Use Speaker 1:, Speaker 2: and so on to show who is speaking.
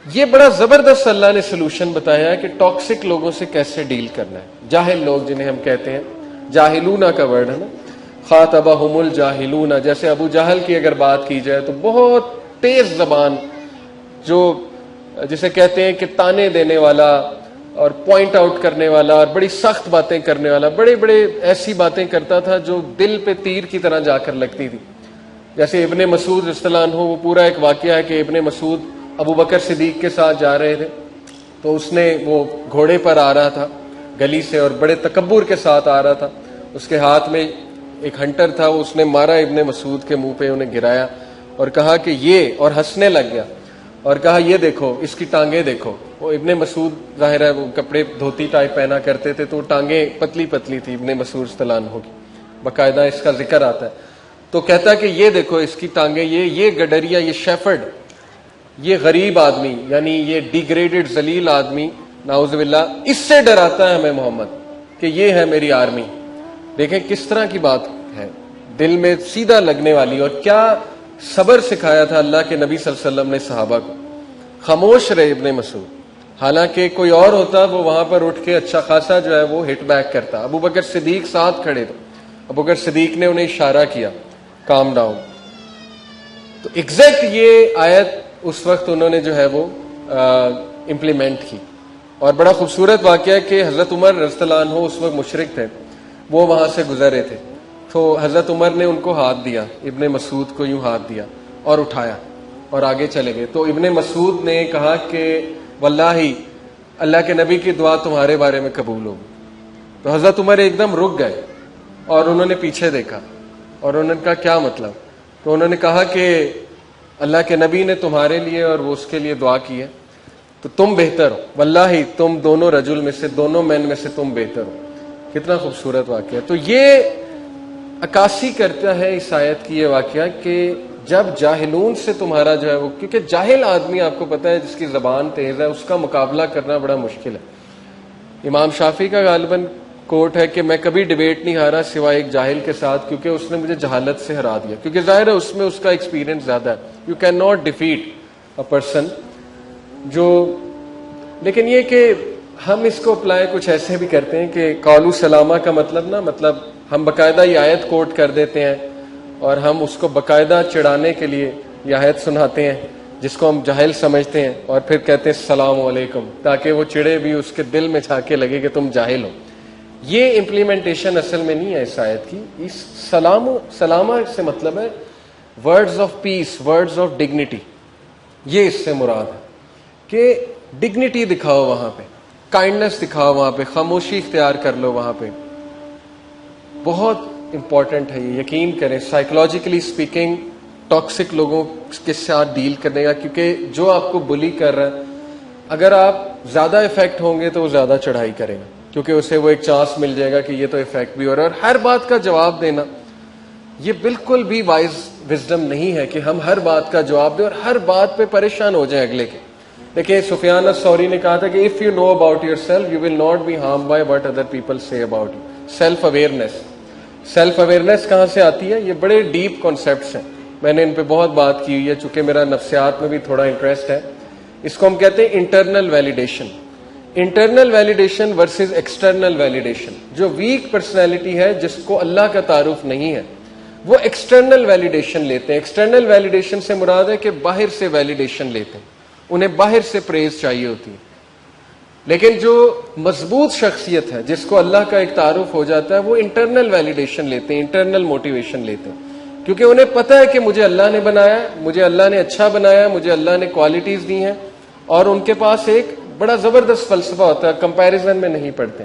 Speaker 1: یہ بڑا زبردست اللہ نے سلوشن بتایا ہے کہ ٹاکسک لوگوں سے کیسے ڈیل کرنا ہے. جاہل لوگ جنہیں ہم کہتے ہیں, جاہلون کا ورڈ ہے نا, خاطبہم الجاہلون. جیسے ابو جہل کی اگر بات کی جائے تو بہت تیز زبان, جو جسے کہتے ہیں کہ تانے دینے والا اور پوائنٹ آؤٹ کرنے والا اور بڑی سخت باتیں کرنے والا, بڑے ایسی باتیں کرتا تھا جو دل پہ تیر کی طرح جا کر لگتی تھی. جیسے ابن مسعود رضی اللہ عنہ, وہ پورا ایک واقعہ ہے کہ ابن مسعود ابو بکر صدیق کے ساتھ جا رہے تھے, تو اس نے وہ گھوڑے پر آ رہا تھا گلی سے اور بڑے تکبر کے ساتھ آ رہا تھا. اس کے ہاتھ میں ایک ہنٹر تھا, وہ اس نے مارا ابن مسعود کے منہ پہ, انہیں گرایا اور کہا کہ یہ, اور ہنسنے لگ گیا اور کہا یہ دیکھو اس کی ٹانگیں دیکھو. وہ ابن مسعود ظاہر ہے وہ کپڑے دھوتی ٹائپ پہنا کرتے تھے, تو ٹانگیں پتلی پتلی تھی ابن مسعود رضی اللہ عنہ کی, باقاعدہ اس کا ذکر آتا ہے. تو کہتا ہے کہ یہ دیکھو اس کی ٹانگیں, یہ گڈریا, یہ شیفرڈ, یہ غریب آدمی, یعنی یہ ڈیگریڈڈ ذلیل آدمی, نعوذ باللہ, اس سے ڈراتا ہے ہمیں محمد کہ یہ ہے میری آرمی. دیکھیں کس طرح کی بات ہے, دل میں سیدھا لگنے والی. اور کیا صبر سکھایا تھا اللہ کے نبی صلی اللہ علیہ وسلم نے صحابہ کو. خاموش رہے ابن مسعود, حالانکہ کوئی اور ہوتا وہ وہاں پر اٹھ کے اچھا خاصا جو ہے وہ ہٹ بیک کرتا. ابو بکر صدیق ساتھ کھڑے تھے, ابو بکر صدیق نے انہیں اشارہ کیا کام ڈاؤن. تو ایگزیکٹ یہ آیت اس وقت انہوں نے جو ہے وہ امپلیمنٹ کی. اور بڑا خوبصورت واقعہ ہے کہ حضرت عمر رضی اللہ عنہ اس وقت مشرک تھے, وہ وہاں سے گزر رہے تھے, تو حضرت عمر نے ان کو ہاتھ دیا, ابن مسعود کو یوں ہاتھ دیا اور اٹھایا اور آگے چلے گئے. تو ابن مسعود نے کہا کہ واللہ اللہ کے نبی کی دعا تمہارے بارے میں قبول ہوگی. تو حضرت عمر ایک دم رک گئے اور انہوں نے پیچھے دیکھا اور انہوں نے کہا کیا مطلب. تو انہوں نے کہا کہ اللہ کے نبی نے تمہارے لیے اور وہ اس کے لیے دعا کی ہے, تو تم بہتر ہو, واللہ تم دونوں رجل میں سے, دونوں مین میں سے تم بہتر ہو. کتنا خوبصورت واقعہ. تو یہ عکاسی کرتا ہے اس آیت کی یہ واقعہ کہ جب جاہلون سے تمہارا جو ہے وہ, کیونکہ جاہل آدمی آپ کو پتہ ہے جس کی زبان تیز ہے, اس کا مقابلہ کرنا بڑا مشکل ہے. امام شافعی کا غالباً کوٹ ہے کہ میں کبھی ڈیبیٹ نہیں ہارا سوائے ایک جاہل کے ساتھ, کیونکہ اس نے مجھے جہالت سے ہرا دیا, کیونکہ ظاہر ہے اس میں اس کا ایکسپیرینس زیادہ ہے. You can not defeat a person جو, لیکن یہ کہ ہم اس کو اپلائی کچھ ایسے بھی کرتے ہیں کہ قالوا سلامہ کا مطلب نا, مطلب ہم باقاعدہ یہ آیت کوٹ کر دیتے ہیں اور ہم اس کو باقاعدہ چڑھانے کے لیے یہ آیت سناتے ہیں جس کو ہم جاہل سمجھتے ہیں, اور پھر کہتے ہیں السلام علیکم, تاکہ وہ چڑھے بھی, اس کے دل میں جا کے لگے کہ تم جاہل ہو. یہ امپلیمنٹیشن اصل میں نہیں ہے اس آیت کی. اس سلامہ سے مطلب ہے words of peace, words of dignity. یہ اس سے مراد ہے کہ ڈگنیٹی دکھاؤ وہاں پہ, کائنڈنس دکھاؤ وہاں پہ, خاموشی اختیار کر لو وہاں پہ. بہت امپورٹنٹ ہے یہ, یقین کریں. سائیکولوجیکلی اسپیکنگ ٹاکسک لوگوں کے ساتھ ڈیل کرنے کا, کیونکہ جو آپ کو بلی کر رہا ہے, اگر آپ زیادہ افیکٹ ہوں گے تو وہ زیادہ چڑھائی کرے گا, کیونکہ اسے وہ ایک چانس مل جائے گا کہ یہ تو افیکٹ بھی ہو رہا ہے. اور ہر بات کا جواب دینا یہ بالکل بھی وائز وزڈم نہیں ہے کہ ہم ہر بات کا جواب دیں اور ہر بات پہ پریشان ہو جائیں اگلے کے. دیکھیں سفیان الثوری نے کہا تھا کہ if you know about yourself you will not be harm by what other people say about you. Self awareness. Self awareness کہاں سے آتی ہے؟ یہ بڑے ڈیپ کانسیپٹس ہیں, میں نے ان پہ بہت بات کی ہوئی ہے, چونکہ میرا نفسیات میں بھی تھوڑا انٹرسٹ ہے. اس کو ہم کہتے ہیں internal validation. Internal validation versus external validation. جو ویک پرسنالٹی ہے جس کو اللہ کا تعارف نہیں ہے, وہ ایکسٹرنل ویلیڈیشن لیتے ہیں. ایکسٹرنل ویلیڈیشن سے مراد ہے کہ باہر سے ویلیڈیشن لیتے ہیں, انہیں باہر سے پریز چاہیے ہوتی ہے. لیکن جو مضبوط شخصیت ہے جس کو اللہ کا ایک تعارف ہو جاتا ہے, وہ انٹرنل ویلیڈیشن لیتے ہیں, انٹرنل موٹیویشن لیتے ہیں, کیونکہ انہیں پتہ ہے کہ مجھے اللہ نے بنایا, مجھے اللہ نے اچھا بنایا, مجھے اللہ نے کوالٹیز دی ہیں, اور ان کے پاس ایک بڑا زبردست فلسفہ ہوتا ہے, کمپیریزن میں نہیں پڑھتے.